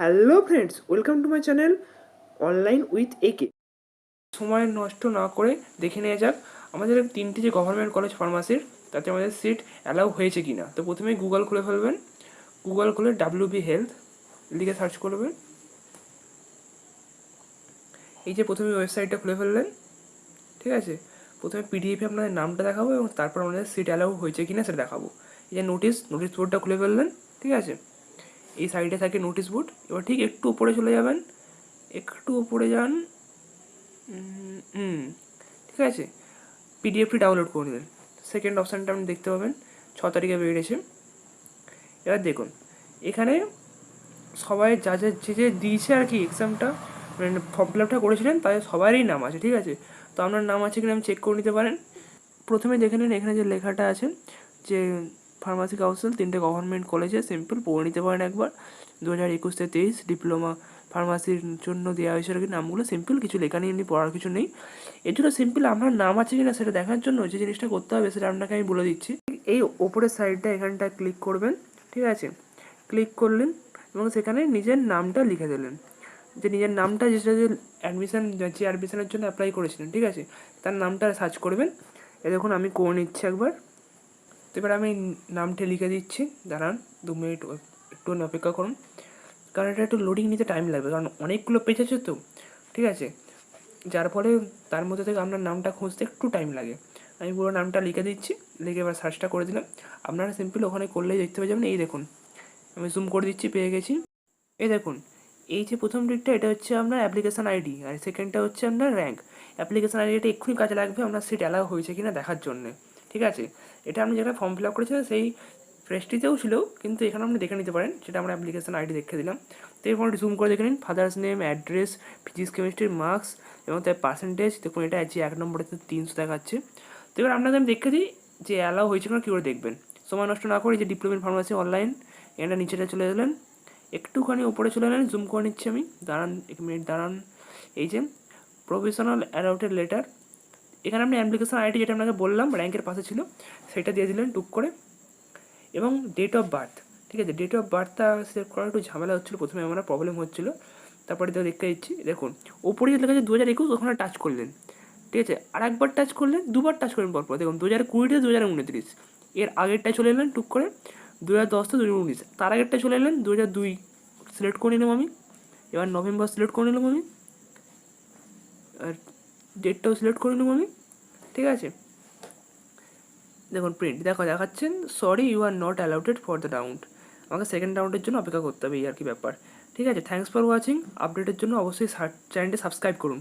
Hello friends, welcome to my channel online with একে। সময় নষ্ট না করে দেখে নেওয়া যাক আমাদের তিনটি যে গভর্নমেন্ট কলেজ ফার্মাসির তাতে আমাদের সিট অ্যালাউ হয়েছে কি না। তো প্রথমেই গুগল খুলে ফেলবেন। গুগল খুলে WB হেলথ লিখে সার্চ করবেন। এই যে প্রথমে ওয়েবসাইটটা খুলে ফেললেন, ঠিক আছে। প্রথমে পিডিএফে আপনাদের নামটা দেখাবো এবং তারপর আমাদের সিট অ্যালাউ হয়েছে কি না সেটা দেখাবো। এই যে নোটিশ বোর্ডটা খুলে ফেললেন, ঠিক আছে। এই সাইডে থাকে নোটিশ বোর্ড। এবার ঠিক একটু উপরে চলে যাবেন, একটু উপরে যান, ঠিক আছে। পিডিএফটি ডাউনলোড করে নেবেন। সেকেন্ড অপশানটা আপনি দেখতে পাবেন 6 তারিখে বেরিয়েছে। এবার দেখুন এখানে সবাই যা যে দিয়েছে আর কি এক্সামটা, মানে ফর্ম ফিল আপটা করেছিলেন তাদের সবারই নাম আছে, ঠিক আছে। তো আপনার নাম আছে কিনা আপনি চেক করে নিতে পারেন। প্রথমে দেখে নিন এখানে যে লেখাটা আছে যে ফার্মাসি কাউন্সিল 3টে গভর্নমেন্ট কলেজে, সিম্পল পড়ে নিতে পারেন একবার। 2021-23 ডিপ্লোমা ফার্মাসির জন্য দেওয়া হয়েছে আর কি নামগুলো। সিম্পল, কিছু লেখা নিয়ে এমনি পড়ার কিছু নেই। এর জন্য সিম্পল আপনার নাম আছে কিনা সেটা দেখার জন্য যে জিনিসটা করতে হবে সেটা আপনাকে আমি বলে দিচ্ছি। এই ওপরের সাইডটা এখানটা ক্লিক করবেন, ঠিক আছে। ক্লিক করলেন এবং সেখানে নিজের নামটা লিখে দিলেন, যে নিজের নামটা যেটা যে অ্যাডমিশনের জন্য অ্যাপ্লাই করেছিলেন, ঠিক আছে, তার নামটা সার্চ করবেন। এ দেখুন আমি করে নিচ্ছি একবার। তো এবার আমি নামটা লিখে দিচ্ছি, দাঁড়ান 2 মিনিট একটু অপেক্ষা করুন, কারণ এটা একটু লোডিং নিতে টাইম লাগবে, কারণ অনেকগুলো পেজ আছে তো, ঠিক আছে, যার ফলে তার মধ্যে থেকে আপনার নামটা খুঁজতে একটু টাইম লাগে। আমি পুরো নামটা লিখে দিচ্ছি, লিখে এবার সার্চটা করে দিলাম। আপনারা সিম্পল ওখানে করলেই দেখতে পেয়ে যাবেন। এই দেখুন আমি জুম করে দিচ্ছি, পেয়ে গেছি। এই দেখুন এই যে প্রথম দিকটা এটা হচ্ছে আপনার অ্যাপ্লিকেশান আইডি, আর সেকেন্ডটা হচ্ছে আপনার র্যাঙ্ক। অ্যাপ্লিকেশান আইডিটা এক্ষুনি কাজে লাগবে আপনার সিট অ্যালাউ হয়েছে কিনা দেখার জন্যে, ঠিক আছে। এটা আপনি যেটা ফর্ম ফিল আপ করেছিলেন সেই পেজটিতেও ছিল, কিন্তু এখানে আপনি দেখে নিতে পারেন, সেটা আমরা অ্যাপ্লিকেশান আইডি দেখে দিলাম। তো এরপর জুম করে দেখে নিন ফাদার্স নেম, অ্যাড্রেস, ফিজিক্স কেমিস্ট্রির মার্কস এবং তার পার্সেন্টেজ। দেখুন এটা আছে 1 নম্বরে 300 দেখাচ্ছে। তো এবার আপনাদের আমি দেখে দিই যে অ্যালাউ হয়েছে কিনা, কী করে দেখবেন। সময় নষ্ট না করে যে ডিপ্লোমা ইন ফার্মাসি অনলাইন, এটা নিচেটা চলে এলেন, একটুখানি উপরে চলে এলেন, জুম করে নিচ্ছি আমি, দাঁড়ান 1 মিনিট দাঁড়ান। এই যে প্রফেশনাল অ্যালাউটেড লেটার, এখানে আপনি অ্যাপ্লিকেশন আইডি যেটা আপনাকে বললাম র্যাঙ্কের পাশে ছিল সেটা দিয়ে দিলেন টুক করে, এবং ডেট অফ বার্থ, ঠিক আছে। ডেট অফ বার্থটা সেভ করা একটু ঝামেলা হচ্ছিলো, প্রথমে আমার প্রবলেম হচ্ছিলো, তারপরে তো দেখতে দিচ্ছি। দেখুন ওপরে যে লেখা আছে 2021, ওখানে টাচ করলেন, ঠিক আছে। আর একবার টাচ করলেন, দুবার টাচ করলেন পরপর, দেখুন 2020 2029, এর আগেরটায় চলে এলেন টুক করে 2010 থেকে 2019, তার আগেরটা চলে এলেন 2002 সিলেক্ট করে নিলাম আমি। এবার নভেম্বর সিলেক্ট করে নিলাম আমি, আর ডেটটাও সিলেক্ট করে নেব আমি, ঠিক আছে। দেখুন প্রিন্ট দেখাচ্ছেন sorry you are not allowed for the round, আমাকে সেকেন্ড রাউন্ডের জন্য অপেক্ষা করতে হবে, এই আর কি ব্যাপার, ঠিক আছে। Thanks for watching. আপডেটের জন্য অবশ্যই চ্যানেলটি সাবস্ক্রাইব করুন।